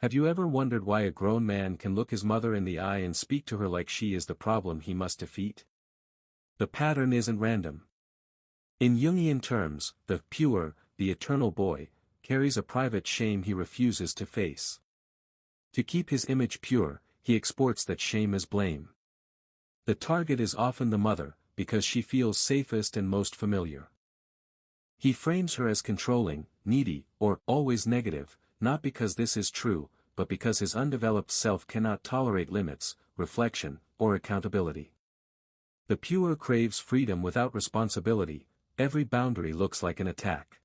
Have you ever wondered why a grown man can look his mother in the eye and speak to her like she is the problem he must defeat? The pattern isn't random. In Jungian terms, the Puer, the eternal boy, carries a private shame he refuses to face. To keep his image pure, he exports that shame as blame. The target is often the mother, because she feels safest and most familiar. He frames her as controlling, needy, or always negative, not because this is true, but because his undeveloped self cannot tolerate limits, reflection, or accountability. The Puer craves freedom without responsibility. Every boundary looks like an attack.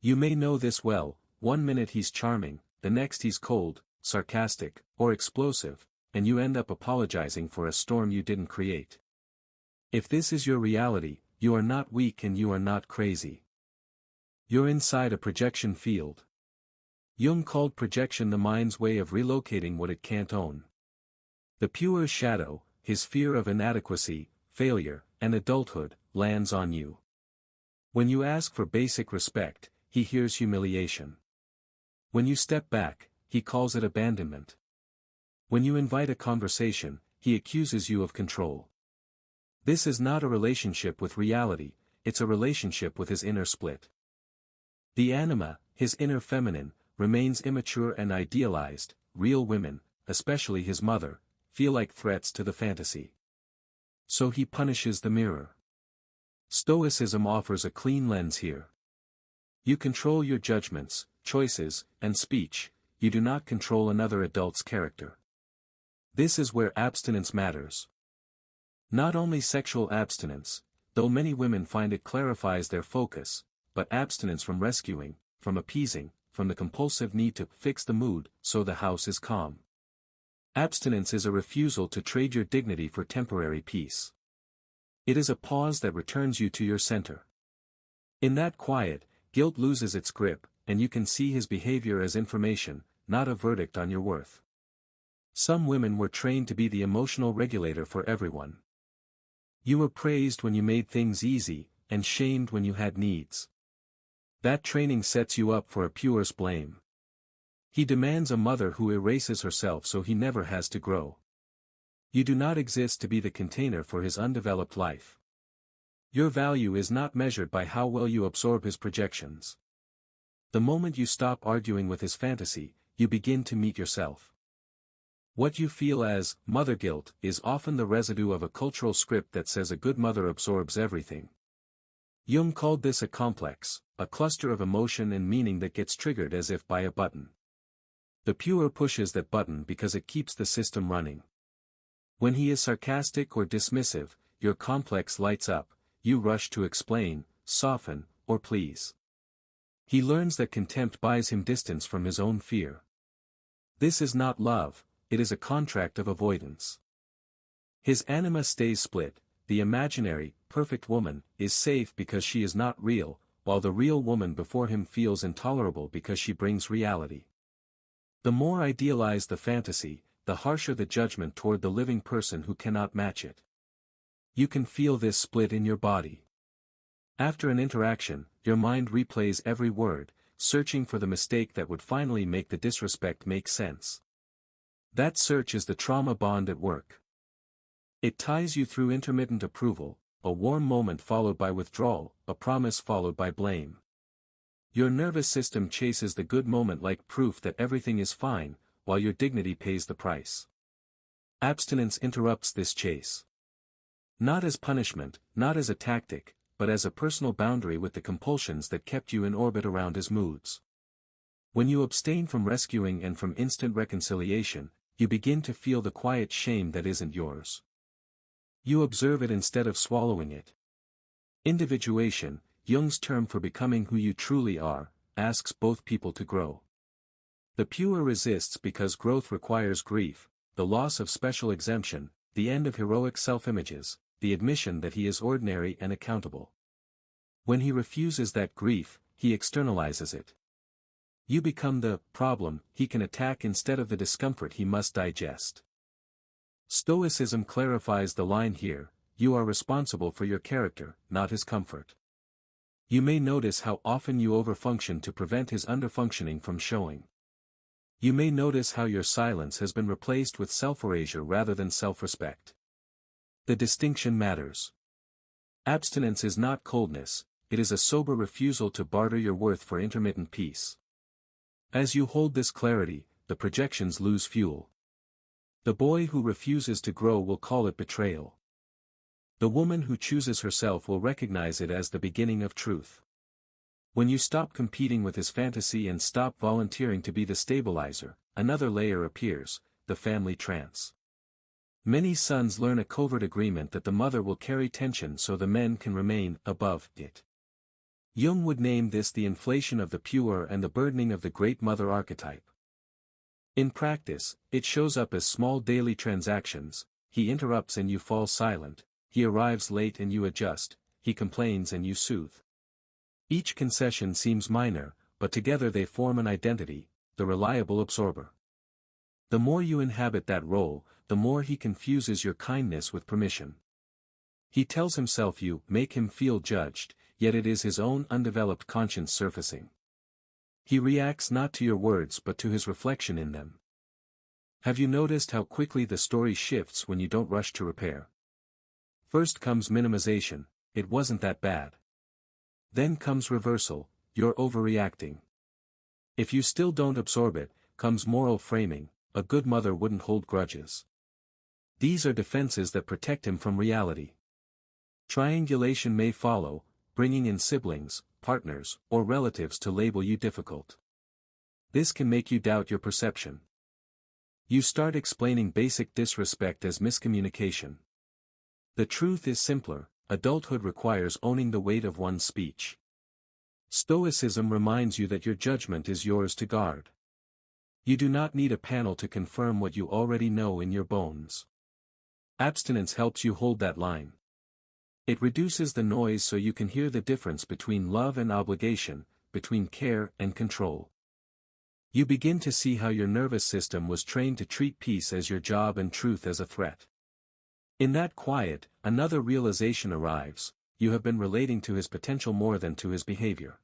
You may know this well. One minute he's charming, the next he's cold, sarcastic, or explosive, and you end up apologizing for a storm you didn't create. If this is your reality, you are not weak and you are not crazy. You're inside a projection field. Jung called projection the mind's way of relocating what it can't own. The Puer's shadow, his fear of inadequacy, failure, and adulthood, lands on you. When you ask for basic respect, he hears humiliation. When you step back, he calls it abandonment. When you invite a conversation, he accuses you of control. This is not a relationship with reality, it's a relationship with his inner split. The anima, his inner feminine, remains immature and idealized. Real women, especially his mother, feel like threats to the fantasy. So he punishes the mirror. Stoicism offers a clean lens here. You control your judgments, choices, and speech, you do not control another adult's character. This is where abstinence matters. Not only sexual abstinence, though many women find it clarifies their focus, but abstinence from rescuing, from appeasing, from the compulsive need to fix the mood so the house is calm. Abstinence is a refusal to trade your dignity for temporary peace. It is a pause that returns you to your center. In that quiet, guilt loses its grip, and you can see his behavior as information, not a verdict on your worth. Some women were trained to be the emotional regulator for everyone. You were praised when you made things easy, and shamed when you had needs. That training sets you up for a Puer's blame. He demands a mother who erases herself so he never has to grow. You do not exist to be the container for his undeveloped life. Your value is not measured by how well you absorb his projections. The moment you stop arguing with his fantasy, you begin to meet yourself. What you feel as mother guilt is often the residue of a cultural script that says a good mother absorbs everything. Jung called this a complex, a cluster of emotion and meaning that gets triggered as if by a button. The Puer pushes that button because it keeps the system running. When he is sarcastic or dismissive, your complex lights up, you rush to explain, soften, or please. He learns that contempt buys him distance from his own fear. This is not love, it is a contract of avoidance. His anima stays split. The imaginary, perfect woman, is safe because she is not real, while the real woman before him feels intolerable because she brings reality. The more idealized the fantasy, the harsher the judgment toward the living person who cannot match it. You can feel this split in your body. After an interaction, your mind replays every word, searching for the mistake that would finally make the disrespect make sense. That search is the trauma bond at work. It ties you through intermittent approval, a warm moment followed by withdrawal, a promise followed by blame. Your nervous system chases the good moment like proof that everything is fine, while your dignity pays the price. Abstinence interrupts this chase. Not as punishment, not as a tactic, but as a personal boundary with the compulsions that kept you in orbit around his moods. When you abstain from rescuing and from instant reconciliation, you begin to feel the quiet shame that isn't yours. You observe it instead of swallowing it. Individuation, Jung's term for becoming who you truly are, asks both people to grow. The Puer resists because growth requires grief, the loss of special exemption, the end of heroic self-images, the admission that he is ordinary and accountable. When he refuses that grief, he externalizes it. You become the problem he can attack instead of the discomfort he must digest. Stoicism clarifies the line here: you are responsible for your character, not his comfort. You may notice how often you overfunction to prevent his underfunctioning from showing. You may notice how your silence has been replaced with self-erasure rather than self-respect. The distinction matters. Abstinence is not coldness, it is a sober refusal to barter your worth for intermittent peace. As you hold this clarity, the projections lose fuel. The boy who refuses to grow will call it betrayal. The woman who chooses herself will recognize it as the beginning of truth. When you stop competing with his fantasy and stop volunteering to be the stabilizer, another layer appears, the family trance. Many sons learn a covert agreement that the mother will carry tension so the men can remain above it. Jung would name this the inflation of the Puer and the burdening of the great mother archetype. In practice, it shows up as small daily transactions: he interrupts and you fall silent, he arrives late and you adjust, he complains and you soothe. Each concession seems minor, but together they form an identity, the reliable absorber. The more you inhabit that role, the more he confuses your kindness with permission. He tells himself you make him feel judged, yet it is his own undeveloped conscience surfacing. He reacts not to your words but to his reflection in them. Have you noticed how quickly the story shifts when you don't rush to repair? First comes minimization, it wasn't that bad. Then comes reversal, you're overreacting. If you still don't absorb it, comes moral framing, a good mother wouldn't hold grudges. These are defenses that protect him from reality. Triangulation may follow, bringing in siblings, partners, or relatives to label you difficult. This can make you doubt your perception. You start explaining basic disrespect as miscommunication. The truth is simpler, adulthood requires owning the weight of one's speech. Stoicism reminds you that your judgment is yours to guard. You do not need a panel to confirm what you already know in your bones. Abstinence helps you hold that line. It reduces the noise so you can hear the difference between love and obligation, between care and control. You begin to see how your nervous system was trained to treat peace as your job and truth as a threat. In that quiet, another realization arrives: you have been relating to his potential more than to his behavior.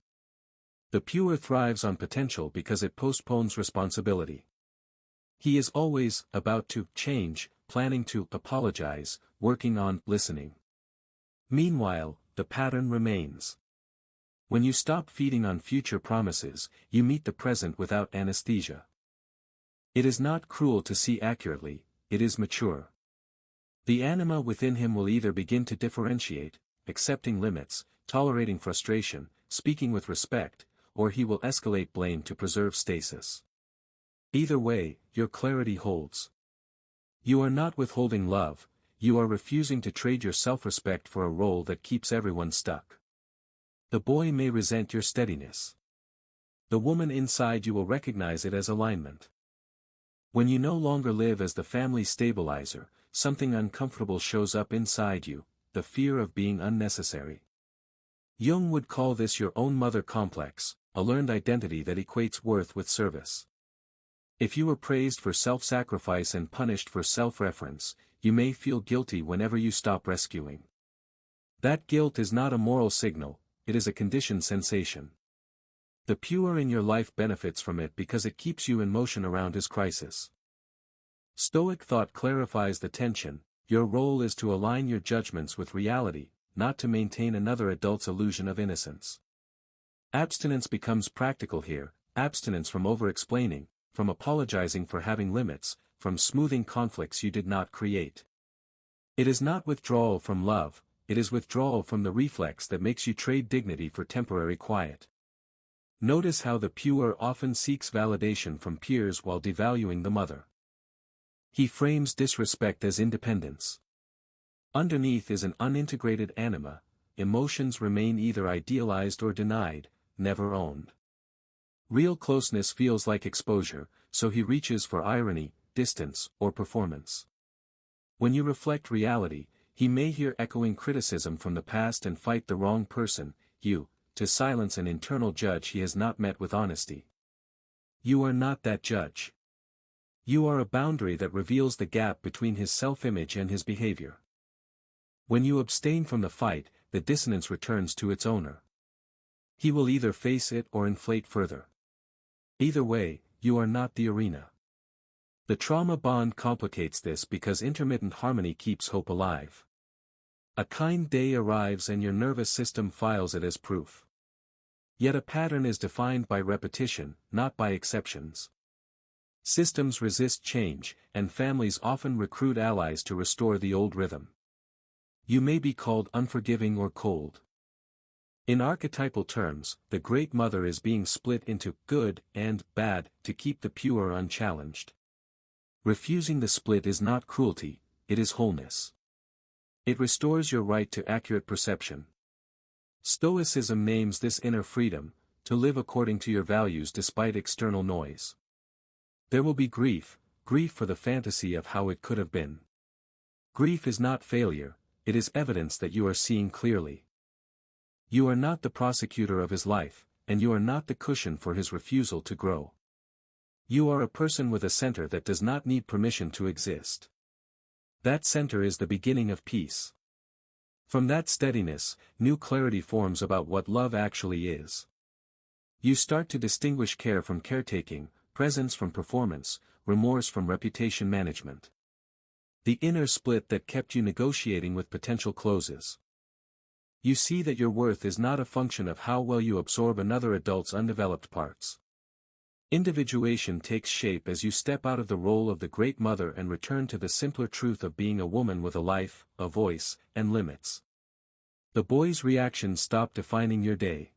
The Puer thrives on potential because it postpones responsibility. He is always about to change, planning to apologize, working on listening. Meanwhile, the pattern remains. When you stop feeding on future promises, you meet the present without anesthesia. It is not cruel to see accurately, it is mature. The anima within him will either begin to differentiate, accepting limits, tolerating frustration, speaking with respect, or he will escalate blame to preserve stasis. Either way, your clarity holds. You are not withholding love, you are refusing to trade your self-respect for a role that keeps everyone stuck. The boy may resent your steadiness. The woman inside you will recognize it as alignment. When you no longer live as the family stabilizer, something uncomfortable shows up inside you, the fear of being unnecessary. Jung would call this your own mother complex, a learned identity that equates worth with service. If you were praised for self-sacrifice and punished for self-reference, you may feel guilty whenever you stop rescuing. That guilt is not a moral signal, it is a conditioned sensation. The Puer in your life benefits from it because it keeps you in motion around his crisis. Stoic thought clarifies the tension: your role is to align your judgments with reality, not to maintain another adult's illusion of innocence. Abstinence becomes practical here, abstinence from over-explaining, from apologizing for having limits, from smoothing conflicts you did not create. It is not withdrawal from love, it is withdrawal from the reflex that makes you trade dignity for temporary quiet. Notice how the Puer often seeks validation from peers while devaluing the mother. He frames disrespect as independence. Underneath is an unintegrated anima, emotions remain either idealized or denied, never owned. Real closeness feels like exposure, so he reaches for irony, distance, or performance. When you reflect reality, he may hear echoing criticism from the past and fight the wrong person, you, to silence an internal judge he has not met with honesty. You are not that judge. You are a boundary that reveals the gap between his self-image and his behavior. When you abstain from the fight, the dissonance returns to its owner. He will either face it or inflate further. Either way, you are not the arena. The trauma bond complicates this because intermittent harmony keeps hope alive. A kind day arrives and your nervous system files it as proof. Yet a pattern is defined by repetition, not by exceptions. Systems resist change, and families often recruit allies to restore the old rhythm. You may be called unforgiving or cold. In archetypal terms, the Great Mother is being split into good and bad to keep the pure unchallenged. Refusing the split is not cruelty, it is wholeness. It restores your right to accurate perception. Stoicism names this inner freedom, to live according to your values despite external noise. There will be grief for the fantasy of how it could have been. Grief is not failure, it is evidence that you are seeing clearly. You are not the prosecutor of his life, and you are not the cushion for his refusal to grow. You are a person with a center that does not need permission to exist. That center is the beginning of peace. From that steadiness, new clarity forms about what love actually is. You start to distinguish care from caretaking, presence from performance, remorse from reputation management. The inner split that kept you negotiating with potential closes. You see that your worth is not a function of how well you absorb another adult's undeveloped parts. Individuation takes shape as you step out of the role of the Great Mother and return to the simpler truth of being a woman with a life, a voice, and limits. The boy's reactions stop defining your day.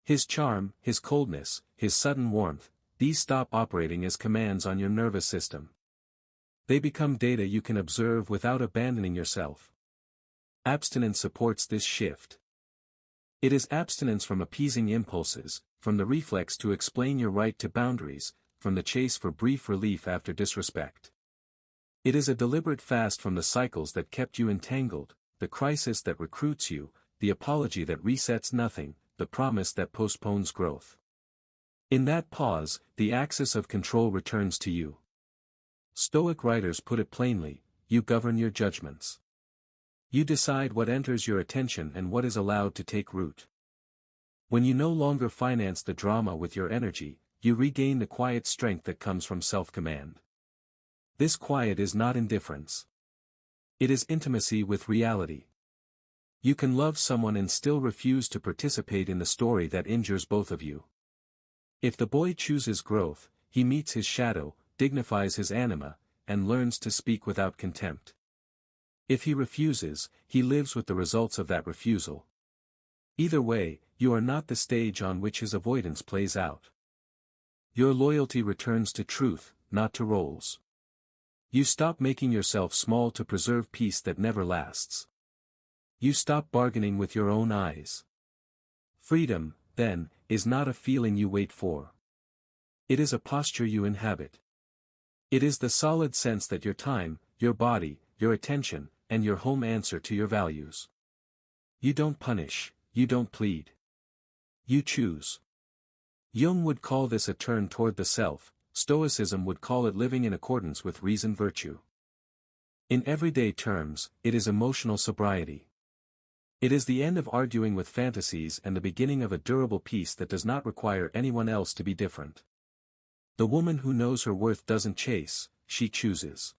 His charm, his coldness, his sudden warmth, these stop operating as commands on your nervous system. They become data you can observe without abandoning yourself. Abstinence supports this shift. It is abstinence from appeasing impulses, from the reflex to explain your right to boundaries, from the chase for brief relief after disrespect. It is a deliberate fast from the cycles that kept you entangled, the crisis that recruits you, the apology that resets nothing, the promise that postpones growth. In that pause, the axis of control returns to you. Stoic writers put it plainly, you govern your judgments. You decide what enters your attention and what is allowed to take root. When you no longer finance the drama with your energy, you regain the quiet strength that comes from self-command. This quiet is not indifference. It is intimacy with reality. You can love someone and still refuse to participate in the story that injures both of you. If the boy chooses growth, he meets his shadow, dignifies his anima, and learns to speak without contempt. If he refuses, he lives with the results of that refusal. Either way, you are not the stage on which his avoidance plays out. Your loyalty returns to truth, not to roles. You stop making yourself small to preserve peace that never lasts. You stop bargaining with your own eyes. Freedom, then, is not a feeling you wait for. It is a posture you inhabit. It is the solid sense that your time, your body, your attention, and your home answer to your values. You don't punish, you don't plead. You choose. Jung would call this a turn toward the self, Stoicism would call it living in accordance with reason virtue. In everyday terms, it is emotional sobriety. It is the end of arguing with fantasies and the beginning of a durable peace that does not require anyone else to be different. The woman who knows her worth doesn't chase, she chooses.